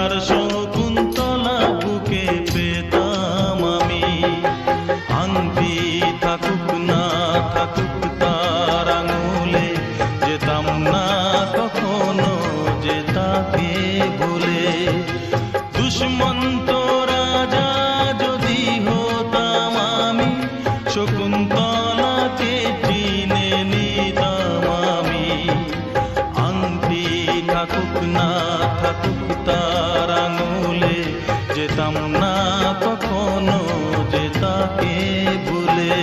তার শকুন্তলা বুকে পেতাম আমি। আংটি থাকুক না থাকুক তার আঙুলে, যেতাম না কখনো যে তাকে ভুলে। দুষ্মন্ত রাজা যদি হতাম আমি, শকুন্তলাকে চিনে নিতাম আমি। আংটি থাকুক না থাকুক তার আঙুলে, যেতাম না কখনো যে তাকে ভুলে।